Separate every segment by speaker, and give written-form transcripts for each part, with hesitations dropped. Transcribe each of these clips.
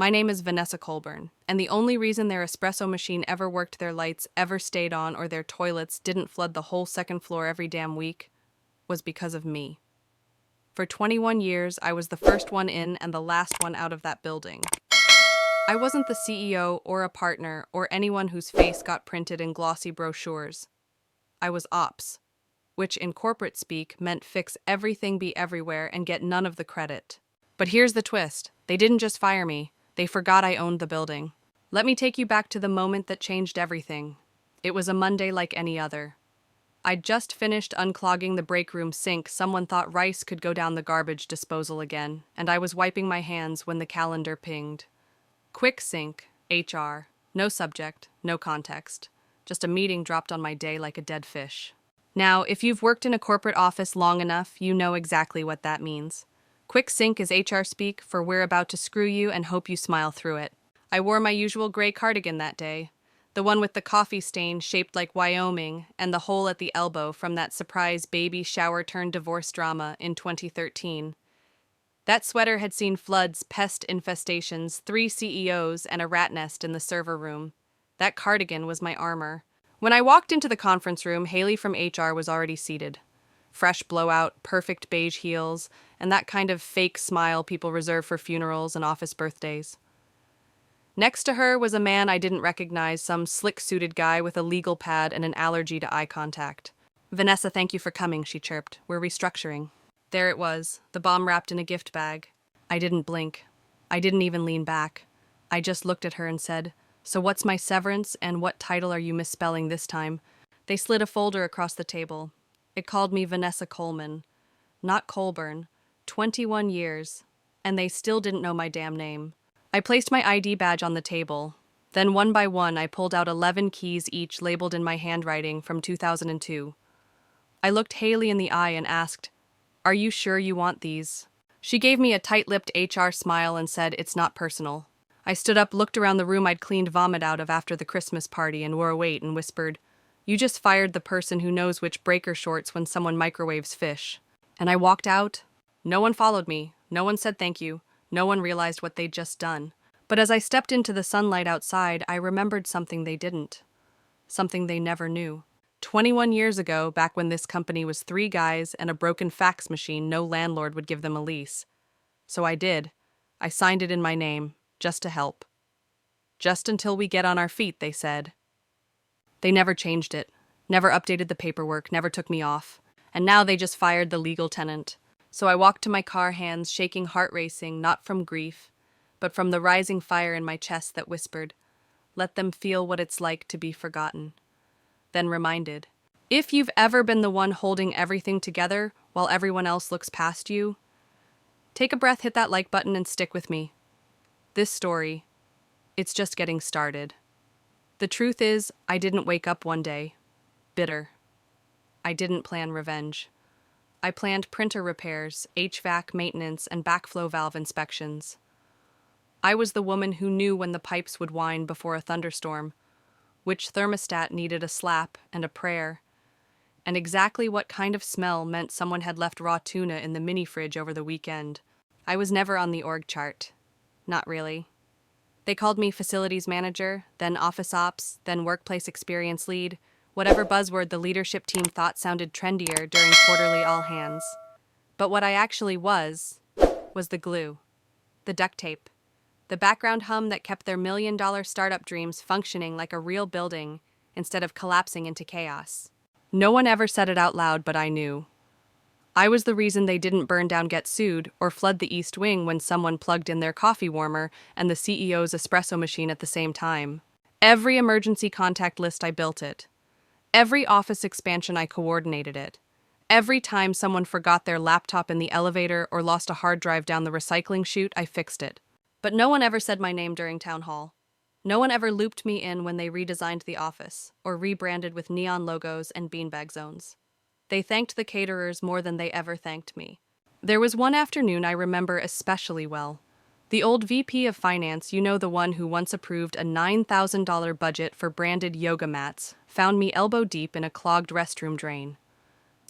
Speaker 1: My name is Vanessa Colburn, and the only reason their espresso machine ever worked, their lights ever stayed on, or their toilets didn't flood the whole second floor every damn week was because of me. For 21 years, I was the first one in and the last one out of that building. I wasn't the CEO or a partner or anyone whose face got printed in glossy brochures. I was ops, which in corporate speak meant fix everything, be everywhere, and get none of the credit. But here's the twist. They didn't just fire me. They forgot I owned the building. Let me take you back to the moment that changed everything. It was a Monday like any other. I'd just finished unclogging the break room sink. Someone thought rice could go down the garbage disposal again, and I was wiping my hands when the calendar pinged. Quick sync, HR. No subject, no context. Just a meeting dropped on my day like a dead fish. Now, if you've worked in a corporate office long enough, you know exactly what that means. Quick sync is HR speak for we're about to screw you and hope you smile through it. I wore my usual gray cardigan that day, the one with the coffee stain shaped like Wyoming and the hole at the elbow from that surprise baby shower-turned-divorce drama in 2013. That sweater had seen floods, pest infestations, 3 CEOs, and a rat nest in the server room. That cardigan was my armor. When I walked into the conference room, Haley from HR was already seated. Fresh blowout, perfect beige heels, and that kind of fake smile people reserve for funerals and office birthdays. Next to her was a man I didn't recognize, some slick-suited guy with a legal pad and an allergy to eye contact. "Vanessa, thank you for coming," she chirped. "We're restructuring." There it was, the bomb wrapped in a gift bag. I didn't blink. I didn't even lean back. I just looked at her and said, "So what's my severance, and what title are you misspelling this time?" They slid a folder across the table. It called me Vanessa Coleman, not Colburn. 21 years, and they still didn't know my damn name. I placed my ID badge on the table. Then one by one, I pulled out 11 keys each labeled in my handwriting from 2002. I looked Haley in the eye and asked, "Are you sure you want these?" She gave me a tight-lipped HR smile and said, "It's not personal." I stood up, looked around the room I'd cleaned vomit out of after the Christmas party and wore a weight and whispered, "You just fired the person who knows which breaker shorts when someone microwaves fish." And I walked out. No one followed me. No one said thank you. No one realized what they'd just done. But as I stepped into the sunlight outside, I remembered something they didn't. Something they never knew. 21 years ago, back when this company was 3 guys and a broken fax machine, no landlord would give them a lease. So I did. I signed it in my name, just to help. "Just until we get on our feet," they said. They never changed it, never updated the paperwork, never took me off. And now they just fired the legal tenant. So I walked to my car, hands shaking, heart racing, not from grief, but from the rising fire in my chest that whispered, "Let them feel what it's like to be forgotten." Then reminded, if you've ever been the one holding everything together while everyone else looks past you, take a breath, hit that like button, and stick with me. This story, it's just getting started. The truth is, I didn't wake up one day, bitter. I didn't plan revenge. I planned printer repairs, HVAC maintenance, and backflow valve inspections. I was the woman who knew when the pipes would whine before a thunderstorm, which thermostat needed a slap and a prayer, and exactly what kind of smell meant someone had left raw tuna in the mini fridge over the weekend. I was never on the org chart. Not really. They called me facilities manager, then office ops, then workplace experience lead, whatever buzzword the leadership team thought sounded trendier during quarterly all hands. But what I actually was the glue, the duct tape, the background hum that kept their $1 million startup dreams functioning like a real building instead of collapsing into chaos. No one ever said it out loud, but I knew. I was the reason they didn't burn down, get sued, or flood the East Wing when someone plugged in their coffee warmer and the CEO's espresso machine at the same time. Every emergency contact list, I built it. Every office expansion, I coordinated it. Every time someone forgot their laptop in the elevator or lost a hard drive down the recycling chute, I fixed it. But no one ever said my name during town hall. No one ever looped me in when they redesigned the office or rebranded with neon logos and beanbag zones. They thanked the caterers more than they ever thanked me. There was one afternoon I remember especially well. The old VP of Finance, you know, the one who once approved a $9,000 budget for branded yoga mats, found me elbow deep in a clogged restroom drain.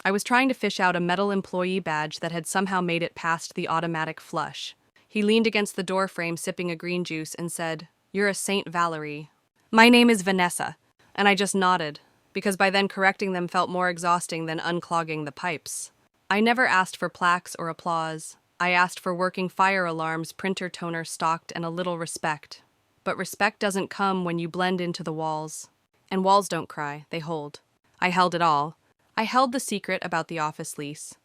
Speaker 1: I was trying to fish out a metal employee badge that had somehow made it past the automatic flush. He leaned against the door frame sipping a green juice and said, "You're a saint, Valerie." "My name is Vanessa." And I just nodded, because by then correcting them felt more exhausting than unclogging the pipes. I never asked for plaques or applause. I asked for working fire alarms, printer toner stocked, and a little respect. But respect doesn't come when you blend into the walls. And walls don't cry, they hold. I held it all. I held the secret about the office lease.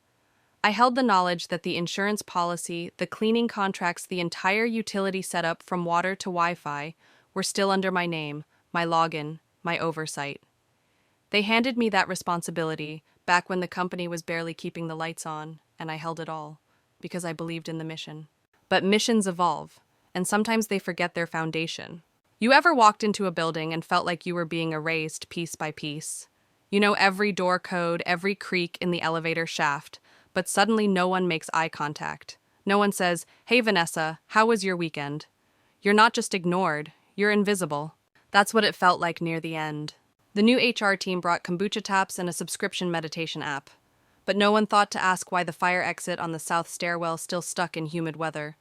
Speaker 1: I held the knowledge that the insurance policy, the cleaning contracts, the entire utility setup from water to Wi-Fi were still under my name, my login, my oversight. They handed me that responsibility back when the company was barely keeping the lights on, and I held it all, because I believed in the mission. But missions evolve, and sometimes they forget their foundation. You ever walked into a building and felt like you were being erased piece by piece? You know every door code, every creak in the elevator shaft, but suddenly no one makes eye contact. No one says, "Hey Vanessa, how was your weekend?" You're not just ignored, you're invisible. That's what it felt like near the end. The new HR team brought kombucha taps and a subscription meditation app. But no one thought to ask why the fire exit on the south stairwell still stuck in humid weather.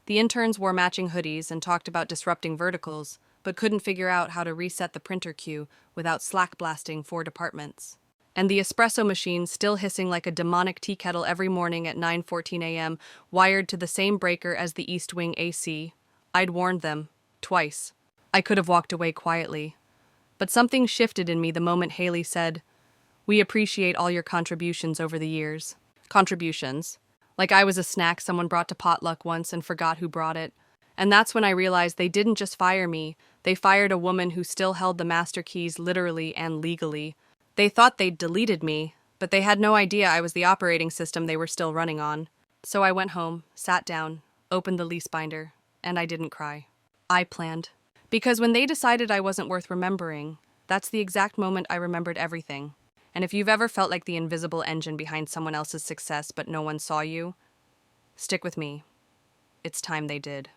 Speaker 1: The interns wore matching hoodies and talked about disrupting verticals, but couldn't figure out how to reset the printer queue without slack blasting 4 departments. And the espresso machine, still hissing like a demonic tea kettle every morning at 9:14 a.m., wired to the same breaker as the East Wing AC. I'd warned them, twice. I could have walked away quietly. But something shifted in me the moment Haley said, "We appreciate all your contributions over the years." Contributions. Like I was a snack someone brought to potluck once and forgot who brought it. And that's when I realized they didn't just fire me, they fired a woman who still held the master keys literally and legally. They thought they'd deleted me, but they had no idea I was the operating system they were still running on. So I went home, sat down, opened the lease binder, and I didn't cry. I planned. Because when they decided I wasn't worth remembering, that's the exact moment I remembered everything. And if you've ever felt like the invisible engine behind someone else's success but no one saw you, stick with me. It's time they did.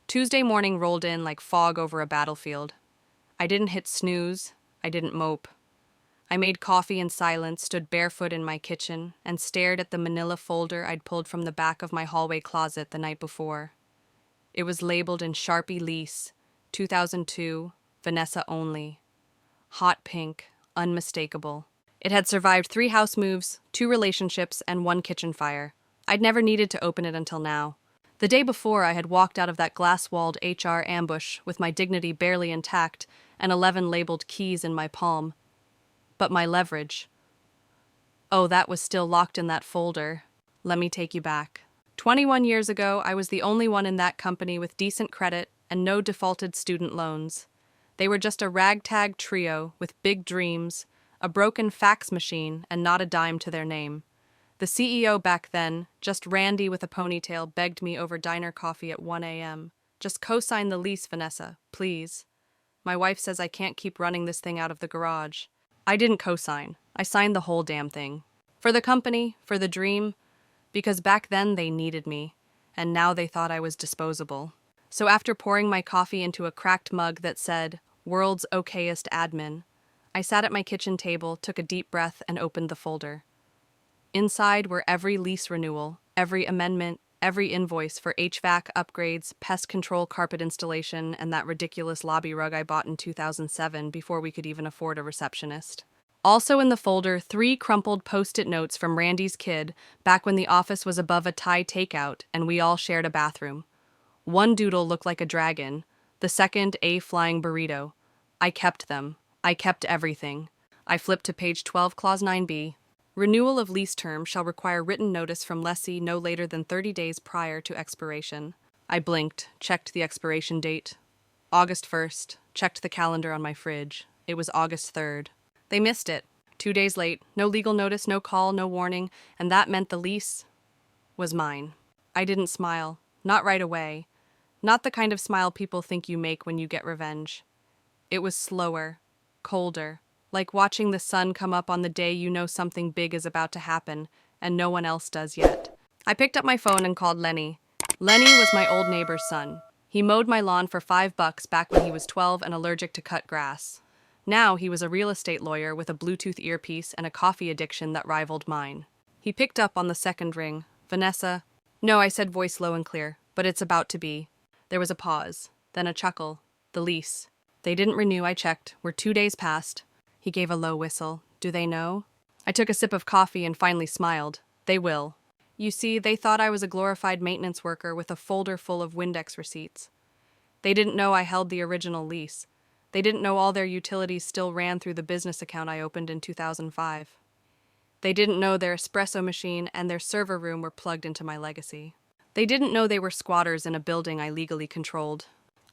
Speaker 1: Tuesday morning rolled in like fog over a battlefield. I didn't hit snooze. I didn't mope. I made coffee in silence, stood barefoot in my kitchen, and stared at the manila folder I'd pulled from the back of my hallway closet the night before. It was labeled in Sharpie lease, 2002, Vanessa only. Hot pink, unmistakable. It had survived 3 house moves, 2 relationships, and 1 kitchen fire. I'd never needed to open it until now. The day before, I had walked out of that glass-walled HR ambush with my dignity barely intact and 11 labeled keys in my palm. But my leverage. Oh, that was still locked in that folder. Let me take you back. 21 years ago, I was the only one in that company with decent credit and no defaulted student loans. They were just a ragtag trio with big dreams, a broken fax machine, and not a dime to their name. The CEO back then, just Randy with a ponytail, begged me over diner coffee at 1 a.m. "Just co-sign the lease, Vanessa, please. My wife says I can't keep running this thing out of the garage." I didn't co-sign. I signed the whole damn thing. For the company, for the dream, because back then they needed me, and now they thought I was disposable. So after pouring my coffee into a cracked mug that said, "World's okayest admin," I sat at my kitchen table, took a deep breath, and opened the folder. Inside were every lease renewal, every amendment, every invoice for HVAC upgrades, pest control carpet installation, and that ridiculous lobby rug I bought in 2007 before we could even afford a receptionist. Also in the folder, 3 crumpled Post-it notes from Randy's kid, back when the office was above a Thai takeout and we all shared a bathroom. One doodle looked like a dragon, the second a flying burrito. I kept them. I kept everything. I flipped to page 12, clause 9b. Renewal of lease term shall require written notice from lessee no later than 30 days prior to expiration. I blinked, checked the expiration date. August 1st, checked the calendar on my fridge. It was August 3rd. They missed it. 2 days late, no legal notice, no call, no warning, and that meant the lease was mine. I didn't smile. Not right away. Not the kind of smile people think you make when you get revenge. It was slower, colder, like watching the sun come up on the day you know something big is about to happen, and no one else does yet. I picked up my phone and called Lenny. Lenny was my old neighbor's son. He mowed my lawn for $5 back when he was 12 and allergic to cut grass. Now he was a real estate lawyer with a Bluetooth earpiece and a coffee addiction that rivaled mine. He picked up on the second ring. "Vanessa, No, I said, voice low and clear, but it's about to be. There was a pause, then a chuckle. The lease. They didn't renew, I checked. We're 2 days past. He gave a low whistle. Do they know? I took a sip of coffee and finally smiled. They will. You see, they thought I was a glorified maintenance worker with a folder full of Windex receipts. They didn't know I held the original lease. They didn't know all their utilities still ran through the business account I opened in 2005. They didn't know their espresso machine and their server room were plugged into my legacy. They didn't know they were squatters in a building I legally controlled.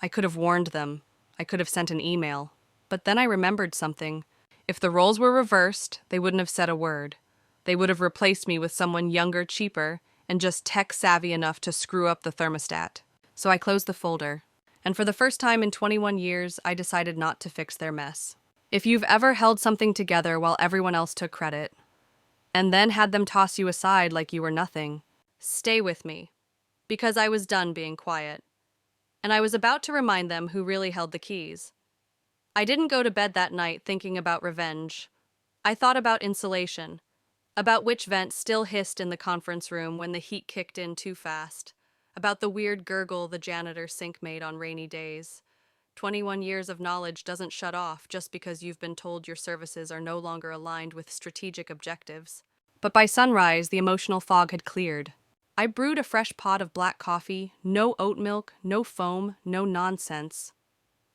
Speaker 1: I could have warned them. I could have sent an email. But then I remembered something. If the roles were reversed, they wouldn't have said a word. They would have replaced me with someone younger, cheaper, and just tech-savvy enough to screw up the thermostat. So I closed the folder. And for the first time in 21 years, I decided not to fix their mess. If you've ever held something together while everyone else took credit, and then had them toss you aside like you were nothing, stay with me. Because I was done being quiet. And I was about to remind them who really held the keys. I didn't go to bed that night thinking about revenge. I thought about insulation, about which vent still hissed in the conference room when the heat kicked in too fast, about the weird gurgle the janitor sink made on rainy days. 21 years of knowledge doesn't shut off just because you've been told your services are no longer aligned with strategic objectives. But by sunrise, the emotional fog had cleared. I brewed a fresh pot of black coffee, no oat milk, no foam, no nonsense.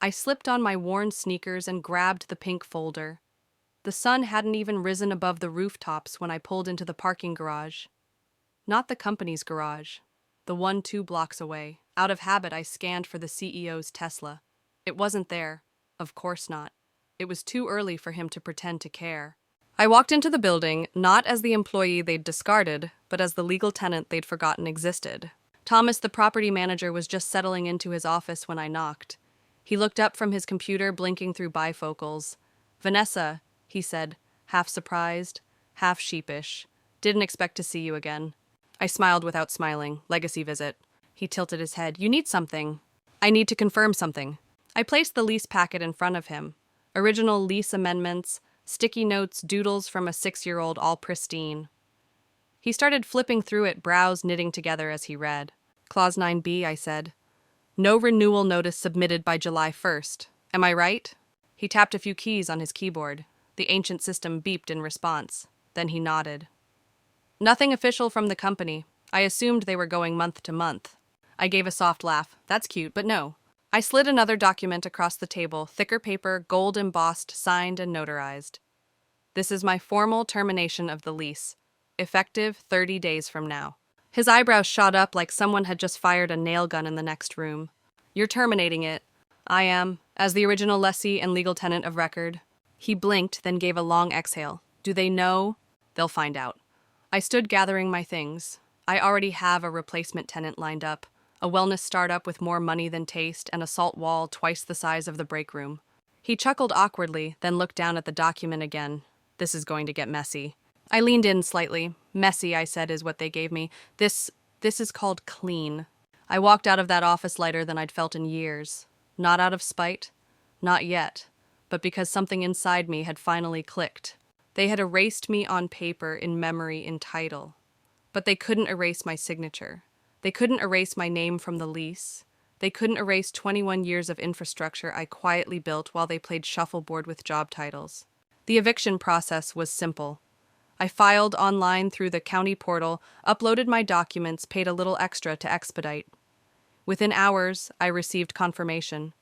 Speaker 1: I slipped on my worn sneakers and grabbed the pink folder. The sun hadn't even risen above the rooftops when I pulled into the parking garage. Not the company's garage, the one 2 blocks away. Out of habit, I scanned for the CEO's Tesla. It wasn't there. Of course not. It was too early for him to pretend to care. I walked into the building, not as the employee they'd discarded, but as the legal tenant they'd forgotten existed. Thomas, the property manager, was just settling into his office when I knocked. He looked up from his computer, blinking through bifocals. Vanessa, he said, half surprised, half sheepish. Didn't expect to see you again. I smiled without smiling. Legacy visit. He tilted his head. You need something. I need to confirm something. I placed the lease packet in front of him. Original lease amendments, sticky notes, doodles from a 6-year-old, all pristine. He started flipping through it, brows knitting together as he read. Clause 9b, I said. No renewal notice submitted by July 1st. Am I right? He tapped a few keys on his keyboard. The ancient system beeped in response. Then he nodded. Nothing official from the company. I assumed they were going month to month. I gave a soft laugh. That's cute, but no. I slid another document across the table, thicker paper, gold embossed, signed and notarized. This is my formal termination of the lease, effective 30 days from now. His eyebrows shot up like someone had just fired a nail gun in the next room. You're terminating it. I am, as the original lessee and legal tenant of record. He blinked, then gave a long exhale. Do they know? They'll find out. I stood gathering my things. I already have a replacement tenant lined up. A wellness startup with more money than taste and a salt wall twice the size of the break room. He chuckled awkwardly, then looked down at the document again. This is going to get messy. I leaned in slightly. Messy, I said, is what they gave me. This is called clean. I walked out of that office lighter than I'd felt in years. Not out of spite. Not yet. But because something inside me had finally clicked. They had erased me on paper, in memory, in title. But they couldn't erase my signature. They couldn't erase my name from the lease. They couldn't erase 21 years of infrastructure I quietly built while they played shuffleboard with job titles. The eviction process was simple. I filed online through the county portal, uploaded my documents, paid a little extra to expedite. Within hours, I received confirmation.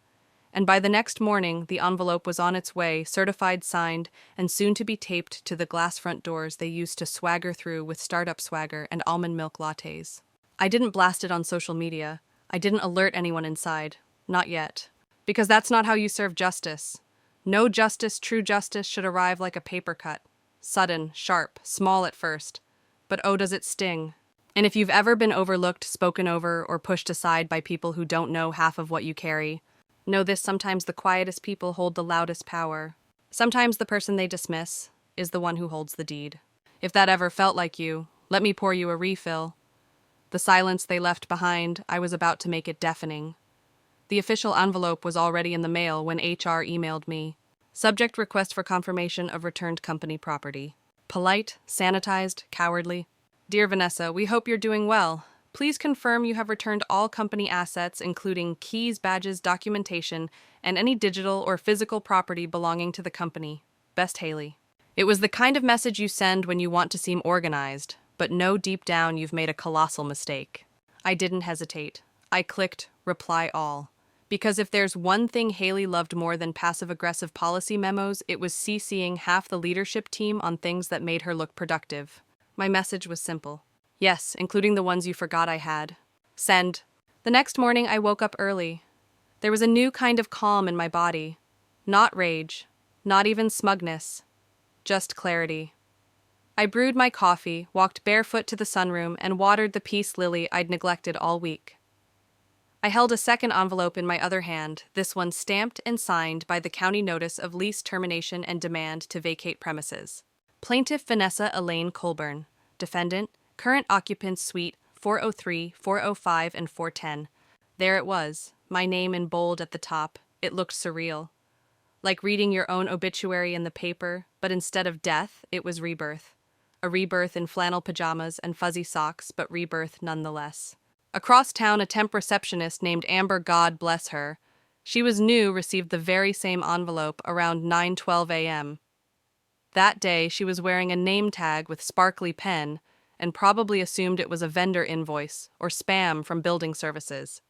Speaker 1: And by the next morning, the envelope was on its way, certified, signed, and soon to be taped to the glass front doors they used to swagger through with startup swagger and almond milk lattes. I didn't blast it on social media. I didn't alert anyone inside. Not yet. Because that's not how you serve justice. No justice, true justice, should arrive like a paper cut. Sudden, sharp, small at first. But oh, does it sting. And if you've ever been overlooked, spoken over, or pushed aside by people who don't know half of what you carry, know this: sometimes the quietest people hold the loudest power. Sometimes the person they dismiss is the one who holds the deed. If that ever felt like you, let me pour you a refill. The silence they left behind, I was about to make it deafening. The official envelope was already in the mail when HR emailed me. Subject: request for confirmation of returned company property. Polite, sanitized, cowardly. Dear Vanessa, we hope you're doing well. Please confirm you have returned all company assets, including keys, badges, documentation, and any digital or physical property belonging to the company. Best, Haley. It was the kind of message you send when you want to seem organized, but know deep down you've made a colossal mistake. I didn't hesitate. I clicked reply all. Because if there's one thing Haley loved more than passive-aggressive policy memos, it was CCing half the leadership team on things that made her look productive. My message was simple. Yes, including the ones you forgot I had. Send. The next morning, I woke up early. There was a new kind of calm in my body. Not rage, not even smugness, just clarity. I brewed my coffee, walked barefoot to the sunroom, and watered the peace lily I'd neglected all week. I held a second envelope in my other hand, this one stamped and signed by the county notice of lease termination and demand to vacate premises. Plaintiff Vanessa Elaine Colburn. Defendant, current occupants suite 403, 405, and 410. There it was, my name in bold at the top. It looked surreal. Like reading your own obituary in the paper, but instead of death, it was rebirth. A rebirth in flannel pajamas and fuzzy socks, but rebirth nonetheless. Across town, a temp receptionist named Amber, God bless her, she was new, received the very same envelope around 9:12 a.m. That day, she was wearing a name tag with sparkly pen and probably assumed it was a vendor invoice or spam from building services.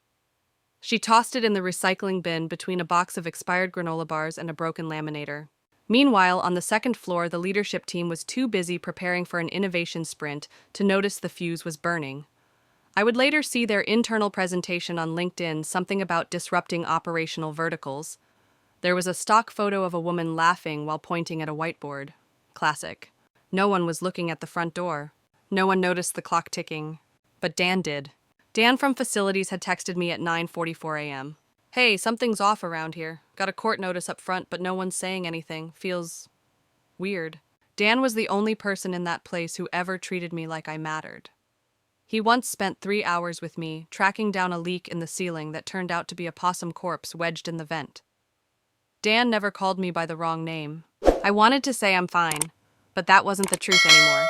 Speaker 1: She tossed it in the recycling bin between a box of expired granola bars and a broken laminator. Meanwhile, on the second floor, the leadership team was too busy preparing for an innovation sprint to notice the fuse was burning. I would later see their internal presentation on LinkedIn, something about disrupting operational verticals. There was a stock photo of a woman laughing while pointing at a whiteboard. Classic. No one was looking at the front door. No one noticed the clock ticking. But Dan did. Dan from facilities had texted me at 9:44 a.m. Hey, something's off around here. Got a court notice up front, but no one's saying anything. Feels weird. Dan was the only person in that place who ever treated me like I mattered. He once spent 3 hours with me, tracking down a leak in the ceiling that turned out to be a possum corpse wedged in the vent. Dan never called me by the wrong name. I wanted to say I'm fine, but that wasn't the truth anymore.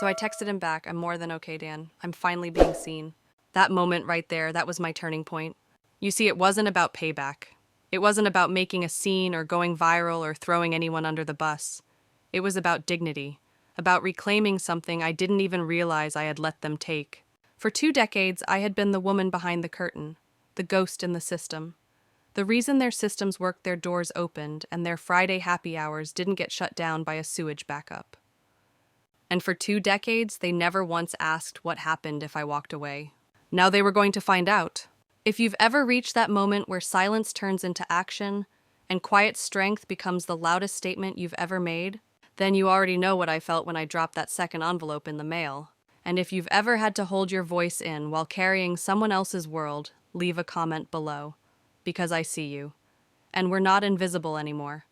Speaker 1: So I texted him back, I'm more than okay, Dan. I'm finally being seen. That moment right there, that was my turning point. You see, it wasn't about payback. It wasn't about making a scene or going viral or throwing anyone under the bus. It was about dignity. About reclaiming something I didn't even realize I had let them take. For 2 decades, I had been the woman behind the curtain, the ghost in the system. The reason their systems worked, their doors opened, and their Friday happy hours didn't get shut down by a sewage backup. And for 2 decades, they never once asked what happened if I walked away. Now they were going to find out. If you've ever reached that moment where silence turns into action, and quiet strength becomes the loudest statement you've ever made, then you already know what I felt when I dropped that second envelope in the mail. And if you've ever had to hold your voice in while carrying someone else's world, leave a comment below. Because I see you. And we're not invisible anymore.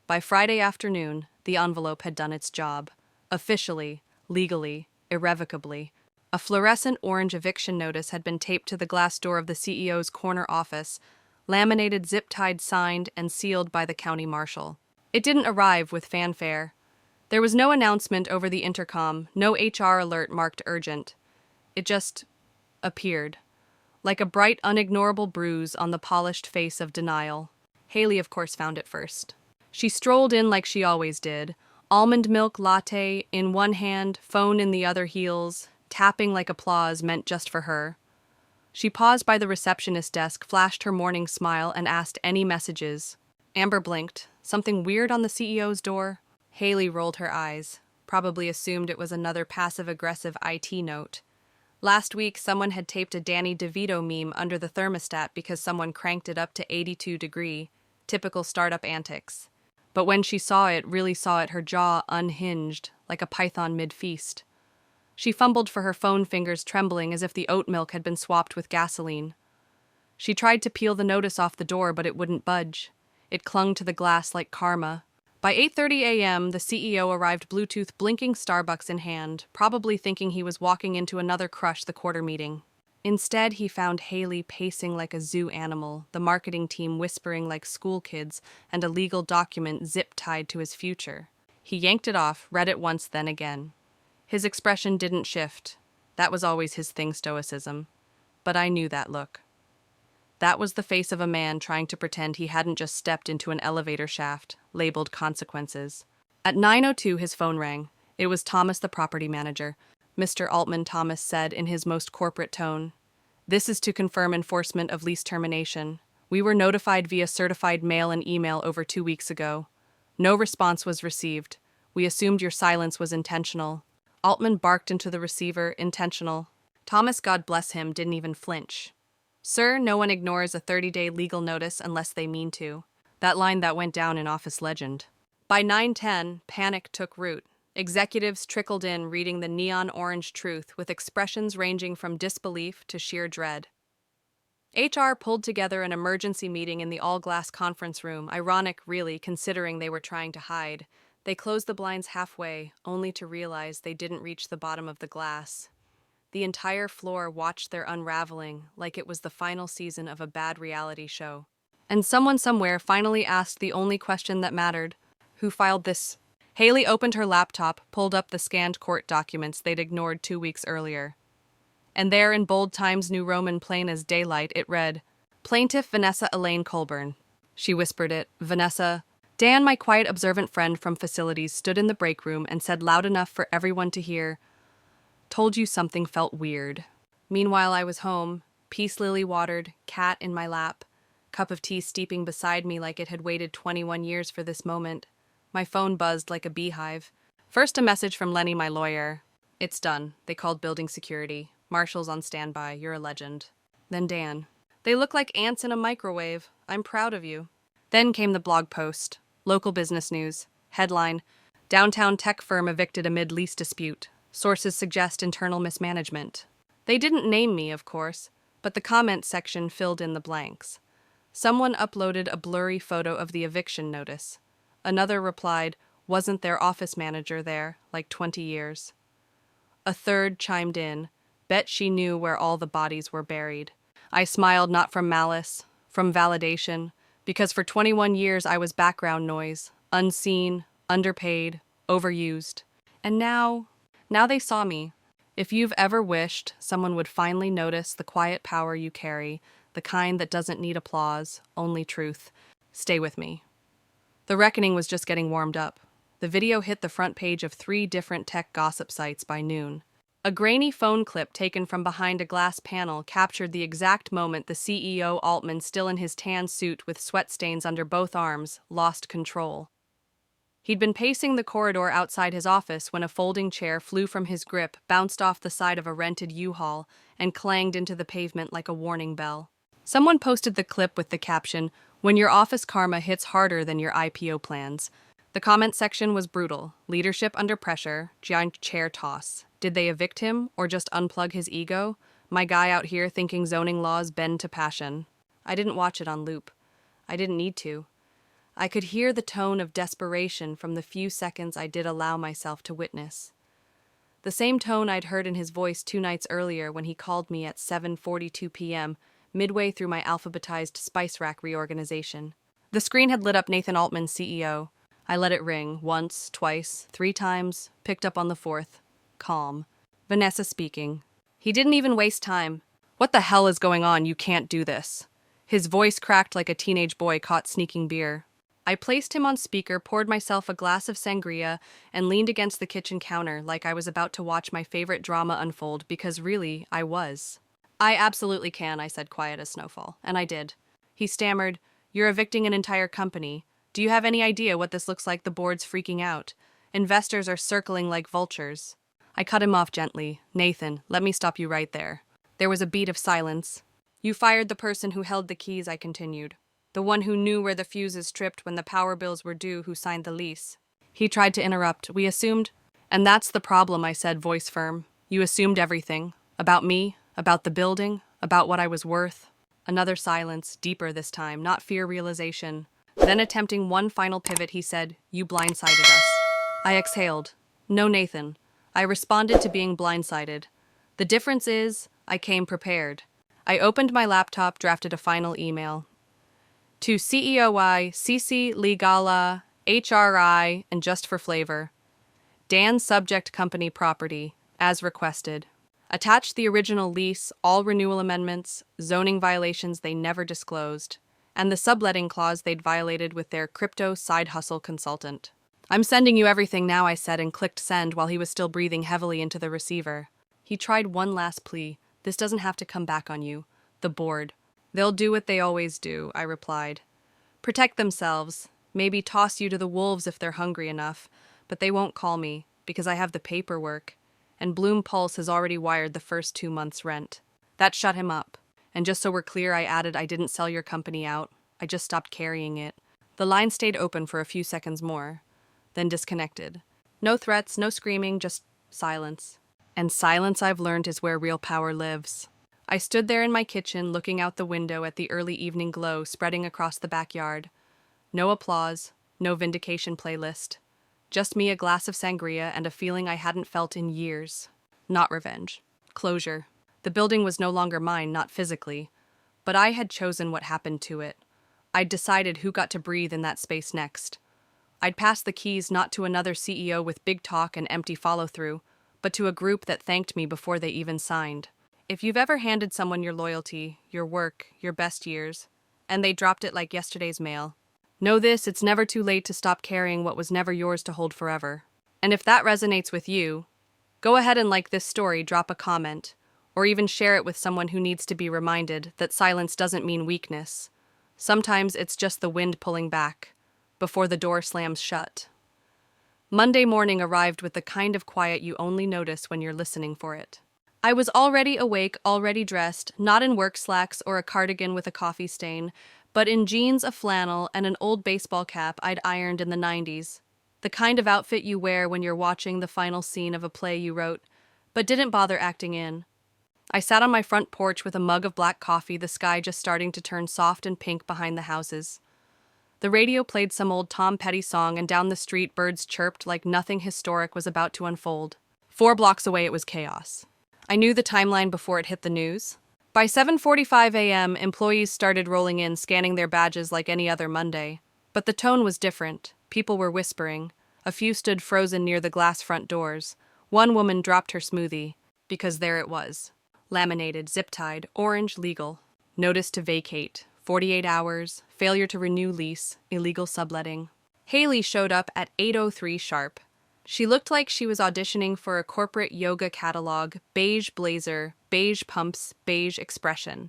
Speaker 1: By Friday afternoon, the envelope had done its job. Officially, legally, irrevocably. A fluorescent orange eviction notice had been taped to the glass door of the CEO's corner office, laminated, zip-tied, signed, and sealed by the county marshal. It didn't arrive with fanfare. There was no announcement over the intercom, no HR alert marked urgent. It just appeared, like a bright, unignorable bruise on the polished face of denial. Haley, of course, found it first. She strolled in like she always did, almond milk latte in one hand, phone in the other, heels, tapping like applause meant just for her. She paused by the receptionist desk, flashed her morning smile, and asked any messages. Amber blinked. Something weird on the CEO's door? Haley rolled her eyes, probably assumed it was another passive-aggressive IT note. Last week, someone had taped a Danny DeVito meme under the thermostat because someone cranked it up to 82 degrees, typical startup antics. But when she saw it, really saw it, her jaw unhinged, like a python mid-feast. She fumbled for her phone, fingers trembling as if the oat milk had been swapped with gasoline. She tried to peel the notice off the door, but it wouldn't budge. It clung to the glass like karma. By 8:30 a.m., the CEO arrived, Bluetooth blinking, Starbucks in hand, probably thinking he was walking into another Crush the Quarter meeting. Instead, he found Haley pacing like a zoo animal, the marketing team whispering like school kids, and a legal document zip-tied to his future. He yanked it off, read it once, then again. His expression didn't shift. That was always his thing, stoicism. But I knew that look. That was the face of a man trying to pretend he hadn't just stepped into an elevator shaft, labeled consequences. At 9:02, his phone rang. It was Thomas, the property manager. Mr. Altman, Thomas said in his most corporate tone. This is to confirm enforcement of lease termination. We were notified via certified mail and email over 2 weeks ago. No response was received. We assumed your silence was intentional. Altman barked into the receiver, intentional. Thomas, God bless him, didn't even flinch. Sir, no one ignores a 30-day legal notice unless they mean to. That line that went down in office legend. By 9:10, panic took root. Executives trickled in reading the neon orange truth with expressions ranging from disbelief to sheer dread. HR pulled together an emergency meeting in the all-glass conference room, ironic, really, considering they were trying to hide. They closed the blinds halfway, only to realize they didn't reach the bottom of the glass. The entire floor watched their unraveling like it was the final season of a bad reality show. And someone somewhere finally asked the only question that mattered. Who filed this? Haley opened her laptop, pulled up the scanned court documents they'd ignored 2 weeks earlier. And there, in bold Times New Roman plain as daylight, it read, Plaintiff Vanessa Elaine Colburn. She whispered it, Vanessa. Dan, my quiet, observant friend from facilities, stood in the break room and said loud enough for everyone to hear, Told you something felt weird. Meanwhile, I was home, peace lily watered, cat in my lap, cup of tea steeping beside me like it had waited 21 years for this moment. My phone buzzed like a beehive. First, a message from Lenny, my lawyer. It's done. They called building security. Marshall's on standby. You're a legend. Then Dan. They look like ants in a microwave. I'm proud of you. Then came the blog post. Local business news. Headline. Downtown tech firm evicted amid lease dispute. Sources suggest internal mismanagement. They didn't name me, of course, but the comment section filled in the blanks. Someone uploaded a blurry photo of the eviction notice. Another replied, wasn't their office manager there, like 20 years. A third chimed in, bet she knew where all the bodies were buried. I smiled not from malice, from validation, because for 21 years I was background noise, unseen, underpaid, overused. And now they saw me. If you've ever wished someone would finally notice the quiet power you carry, the kind that doesn't need applause, only truth, stay with me. The reckoning was just getting warmed up. The video hit the front page of 3 different tech gossip sites by noon. A grainy phone clip taken from behind a glass panel captured the exact moment the CEO Altman, still in his tan suit with sweat stains under both arms, lost control. He'd been pacing the corridor outside his office when a folding chair flew from his grip, bounced off the side of a rented U-Haul, and clanged into the pavement like a warning bell. Someone posted the clip with the caption, When your office karma hits harder than your IPO plans. The comment section was brutal. Leadership under pressure, giant chair toss. Did they evict him or just unplug his ego? My guy out here thinking zoning laws bend to passion. I didn't watch it on loop. I didn't need to. I could hear the tone of desperation from the few seconds I did allow myself to witness. The same tone I'd heard in his voice 2 nights earlier when he called me at 7:42 p.m., midway through my alphabetized spice rack reorganization. The screen had lit up Nathan Altman, CEO. I let it ring, once, twice, 3 times, picked up on the 4th. Calm. Vanessa speaking. He didn't even waste time. What the hell is going on? You can't do this. His voice cracked like a teenage boy caught sneaking beer. I placed him on speaker, poured myself a glass of sangria, and leaned against the kitchen counter like I was about to watch my favorite drama unfold, because really, I was. I absolutely can, I said, quiet as snowfall, and I did. He stammered, You're evicting an entire company. Do you have any idea what this looks like? The board's freaking out. Investors are circling like vultures. I cut him off gently. Nathan, let me stop you right there. There was a beat of silence. You fired the person who held the keys, I continued. The one who knew where the fuses tripped when the power bills were due, who signed the lease. He tried to interrupt. We assumed. And that's the problem, I said, voice firm. You assumed everything. About me, about the building, about what I was worth. Another silence, deeper this time, not fear realization. Then attempting one final pivot, he said, You blindsided us. I exhaled. No, Nathan. I responded to being blindsided. The difference is, I came prepared. I opened my laptop, drafted a final email. To CEOI, CC Legala, HRI, and just for flavor. Dan subject company property, as requested. Attached the original lease, all renewal amendments, zoning violations they never disclosed, and the subletting clause they'd violated with their crypto side hustle consultant. "I'm sending you everything now," I said, and clicked send while he was still breathing heavily into the receiver. He tried one last plea. "This doesn't have to come back on you. The board. They'll do what they always do," I replied. "Protect themselves. Maybe toss you to the wolves if they're hungry enough, but they won't call me, because I have the paperwork. And Bloom Pulse has already wired the first 2 months' rent." That shut him up. And just so we're clear, I added, "I didn't sell your company out. I just stopped carrying it." The line stayed open for a few seconds more, then disconnected. No threats, no screaming, just silence. And silence, I've learned, is where real power lives. I stood there in my kitchen, looking out the window at the early evening glow spreading across the backyard. No applause, no vindication playlist. Just me, a glass of sangria, and a feeling I hadn't felt in years. Not revenge. Closure. The building was no longer mine, not physically, but I had chosen what happened to it. I'd decided who got to breathe in that space next. I'd passed the keys not to another CEO with big talk and empty follow-through, but to a group that thanked me before they even signed. If you've ever handed someone your loyalty, your work, your best years, and they dropped it like yesterday's mail, know this: it's never too late to stop carrying what was never yours to hold forever. And if that resonates with you, go ahead and like this story, drop a comment, or even share it with someone who needs to be reminded that silence doesn't mean weakness. Sometimes it's just the wind pulling back, before the door slams shut. Monday morning arrived with the kind of quiet you only notice when you're listening for it. I was already awake, already dressed, not in work slacks or a cardigan with a coffee stain, but in jeans, a flannel, and an old baseball cap I'd ironed in the 90s. The kind of outfit you wear when you're watching the final scene of a play you wrote, but didn't bother acting in. I sat on my front porch with a mug of black coffee, the sky just starting to turn soft and pink behind the houses. The radio played some old Tom Petty song, and down the street birds chirped like nothing historic was about to unfold. 4 blocks away it was chaos. I knew the timeline before it hit the news. By 7:45 a.m., employees started rolling in, scanning their badges like any other Monday. But the tone was different. People were whispering. A few stood frozen near the glass front doors. One woman dropped her smoothie, because there it was. Laminated, zip-tied, orange, legal. Notice to vacate. 48 hours. Failure to renew lease. Illegal subletting. Haley showed up at 8:03 sharp. She looked like she was auditioning for a corporate yoga catalog, beige blazer, beige pumps, beige expression.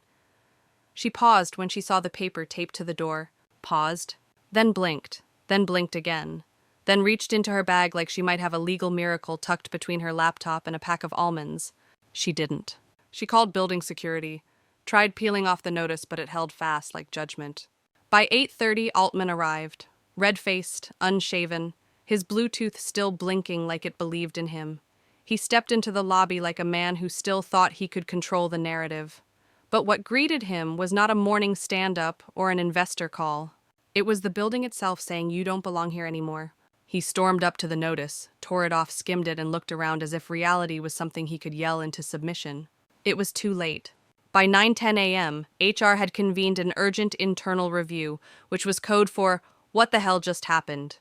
Speaker 1: She paused when she saw the paper taped to the door, paused, then blinked again, then reached into her bag like she might have a legal miracle tucked between her laptop and a pack of almonds. She didn't. She called building security, tried peeling off the notice, but it held fast like judgment. By 8:30, Altman arrived, red-faced, unshaven, his Bluetooth still blinking like it believed in him. He stepped into the lobby like a man who still thought he could control the narrative. But what greeted him was not a morning stand-up or an investor call. It was the building itself saying, "You don't belong here anymore." He stormed up to the notice, tore it off, skimmed it, and looked around as if reality was something he could yell into submission. It was too late. By 9:10 a.m., HR had convened an urgent internal review, which was code for, "What the hell just happened?"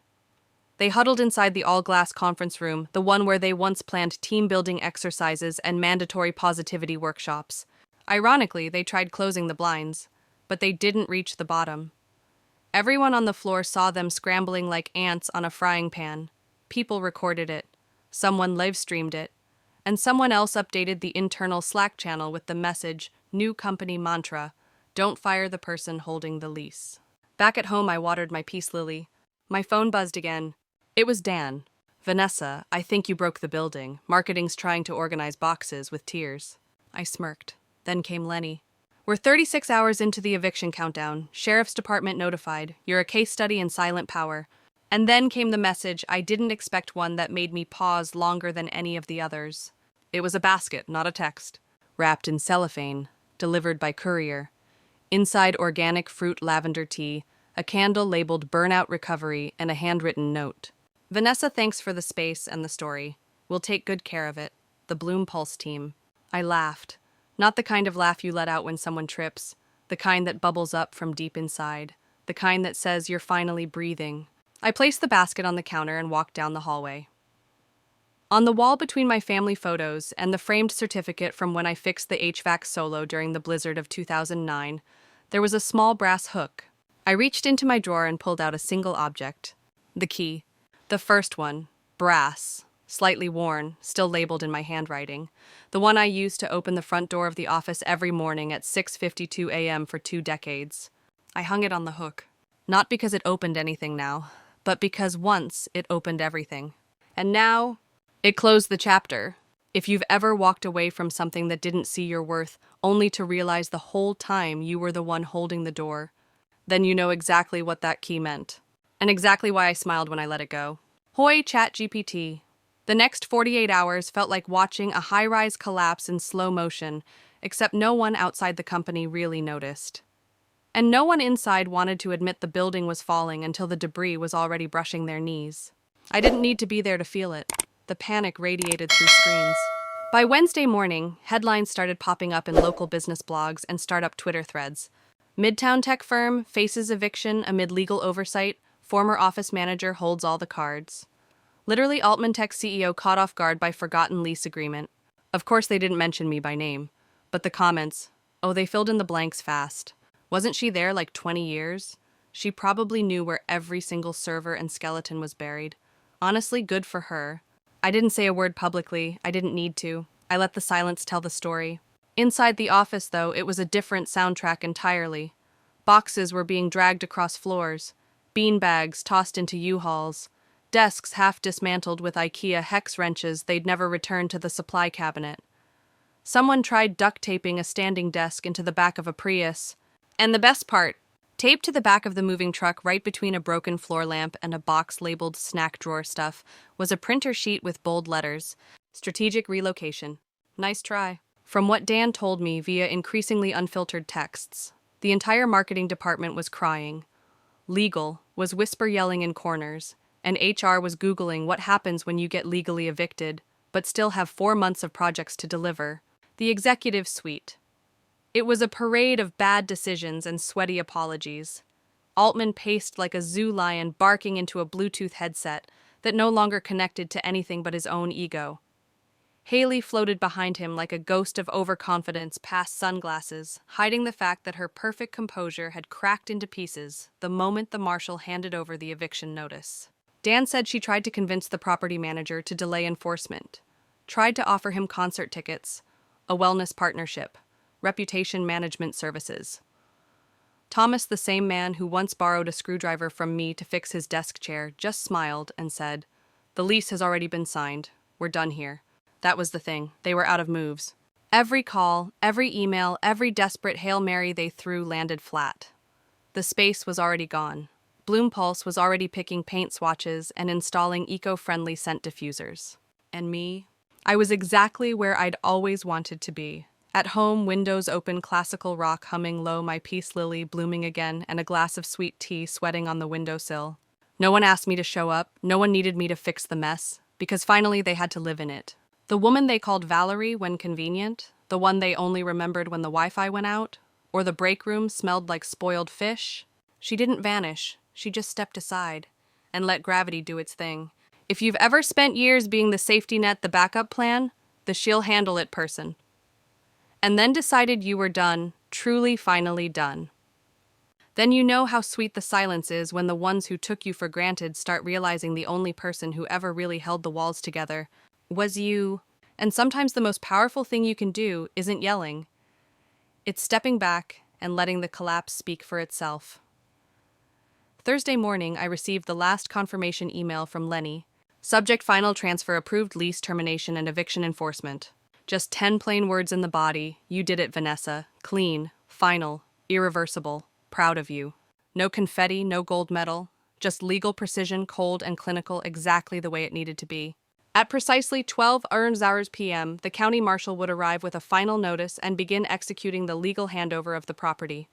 Speaker 1: They huddled inside the all-glass conference room, the one where they once planned team-building exercises and mandatory positivity workshops. Ironically, they tried closing the blinds, but they didn't reach the bottom. Everyone on the floor saw them scrambling like ants on a frying pan. People recorded it. Someone live-streamed it. And someone else updated the internal Slack channel with the message, "New company mantra, don't fire the person holding the lease." Back at home, I watered my peace lily. My phone buzzed again. It was Dan. "Vanessa, I think you broke the building. Marketing's trying to organize boxes," with tears. I smirked. Then came Lenny. "We're 36 hours into the eviction countdown. Sheriff's Department notified. You're a case study in silent power." And then came the message. I didn't expect one that made me pause longer than any of the others. It was a basket, not a text. Wrapped in cellophane. Delivered by courier. Inside organic fruit lavender tea, a candle labeled "Burnout Recovery," and a handwritten note. "Vanessa, thanks for the space and the story. We'll take good care of it. The Bloom Pulse team." I laughed. Not the kind of laugh you let out when someone trips. The kind that bubbles up from deep inside. The kind that says you're finally breathing. I placed the basket on the counter and walked down the hallway. On the wall between my family photos and the framed certificate from when I fixed the HVAC solo during the blizzard of 2009, there was a small brass hook. I reached into my drawer and pulled out a single object. The key. The first one, brass, slightly worn, still labeled in my handwriting. The one I used to open the front door of the office every morning at 6:52 a.m. for 2 decades. I hung it on the hook. Not because it opened anything now, but because once it opened everything. And now, it closed the chapter. If you've ever walked away from something that didn't see your worth, only to realize the whole time you were the one holding the door, then you know exactly what that key meant. And exactly why I smiled when I let it go. Hoy ChatGPT. The next 48 hours felt like watching a high-rise collapse in slow motion, except no one outside the company really noticed. And no one inside wanted to admit the building was falling until the debris was already brushing their knees. I didn't need to be there to feel it. The panic radiated through screens. By Wednesday morning, headlines started popping up in local business blogs and startup Twitter threads. Midtown tech firm faces eviction amid legal oversight. Former office manager holds all the cards. Literally, Altman Tech CEO caught off guard by forgotten lease agreement. Of course, they didn't mention me by name. But the comments, oh, they filled in the blanks fast. Wasn't she there like 20 years? She probably knew where every single server and skeleton was buried. Honestly, good for her. I didn't say a word publicly. I didn't need to. I let the silence tell the story. Inside the office, though, it was a different soundtrack entirely. Boxes were being dragged across floors. Beanbags tossed into U-Hauls. Desks half dismantled with IKEA hex wrenches they'd never returned to the supply cabinet. Someone tried duct taping a standing desk into the back of a Prius. And the best part, taped to the back of the moving truck right between a broken floor lamp and a box labeled snack drawer stuff was a printer sheet with bold letters, strategic relocation. Nice try. From what Dan told me via increasingly unfiltered texts, the entire marketing department was crying. Legal was whisper yelling in corners, and HR was Googling what happens when you get legally evicted, but still have 4 months of projects to deliver. The executive suite. It was a parade of bad decisions and sweaty apologies. Altman paced like a zoo lion barking into a Bluetooth headset that no longer connected to anything but his own ego. Haley floated behind him like a ghost of overconfidence past sunglasses, hiding the fact that her perfect composure had cracked into pieces the moment the marshal handed over the eviction notice. Dan said she tried to convince the property manager to delay enforcement, tried to offer him concert tickets, a wellness partnership, reputation management services. Thomas, the same man who once borrowed a screwdriver from me to fix his desk chair, just smiled and said, "The lease has already been signed. We're done here." That was the thing. They were out of moves. Every call, every email, every desperate Hail Mary they threw landed flat. The space was already gone. Bloom Pulse was already picking paint swatches and installing eco-friendly scent diffusers. And me? I was exactly where I'd always wanted to be. At home, windows open, classical rock humming low, my peace lily blooming again, and a glass of sweet tea sweating on the windowsill. No one asked me to show up, no one needed me to fix the mess, because finally they had to live in it. The woman they called Valerie when convenient, the one they only remembered when the Wi-Fi went out, or the break room smelled like spoiled fish, she didn't vanish, she just stepped aside and let gravity do its thing. If you've ever spent years being the safety net, the backup plan, the she'll handle it person. And then decided you were done, truly finally done. Then you know how sweet the silence is when the ones who took you for granted start realizing the only person who ever really held the walls together was you. And sometimes the most powerful thing you can do isn't yelling. It's stepping back and letting the collapse speak for itself. Thursday morning, I received the last confirmation email from Lenny. Subject: final transfer approved, lease termination and eviction enforcement. Just 10 plain words in the body. You did it, Vanessa. Clean, final, irreversible, proud of you. No confetti, no gold medal. Just legal precision, cold and clinical, exactly the way it needed to be. At precisely 12 hours p.m., the county marshal would arrive with a final notice and begin executing the legal handover of the property.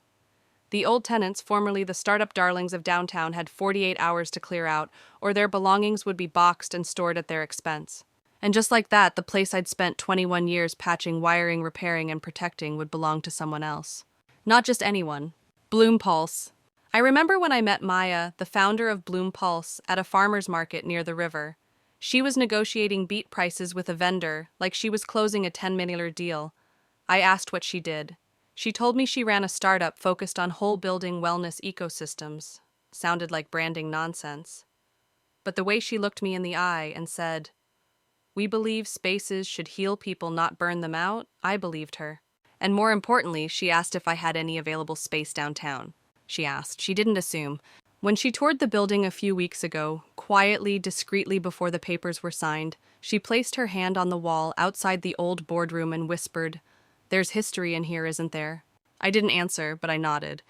Speaker 1: The old tenants, formerly the startup darlings of downtown, had 48 hours to clear out, or their belongings would be boxed and stored at their expense. And just like that, the place I'd spent 21 years patching, wiring, repairing, and protecting would belong to someone else. Not just anyone. Bloom Pulse. I remember when I met Maya, the founder of Bloom Pulse, at a farmer's market near the river. She was negotiating beet prices with a vendor like she was closing a $10 million deal. I asked what she did. She told me she ran a startup focused on whole building wellness ecosystems. Sounded like branding nonsense. But the way she looked me in the eye and said, "We believe spaces should heal people, not burn them out," I believed her. And more importantly, she asked if I had any available space downtown. She asked. She didn't assume. When she toured the building a few weeks ago, quietly, discreetly before the papers were signed, she placed her hand on the wall outside the old boardroom and whispered, "There's history in here, isn't there?" I didn't answer, but I nodded.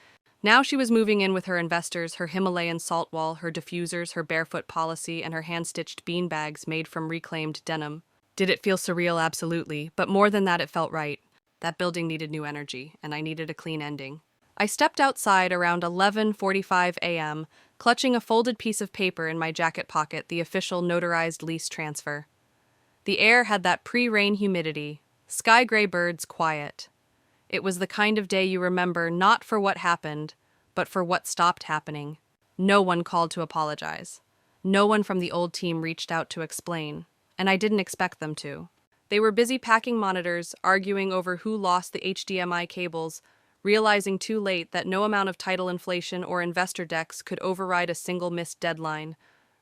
Speaker 1: Now she was moving in with her investors, her Himalayan salt wall, her diffusers, her barefoot policy, and her hand-stitched bean bags made from reclaimed denim. Did it feel surreal? Absolutely. But more than that, it felt right. That building needed new energy, and I needed a clean ending. I stepped outside around 11:45 a.m., clutching a folded piece of paper in my jacket pocket, the official notarized lease transfer. The air had that pre-rain humidity, sky-gray birds quiet. It was the kind of day you remember not for what happened, but for what stopped happening. No one called to apologize. No one from the old team reached out to explain, and I didn't expect them to. They were busy packing monitors, arguing over who lost the HDMI cables, realizing too late that no amount of title inflation or investor decks could override a single missed deadline,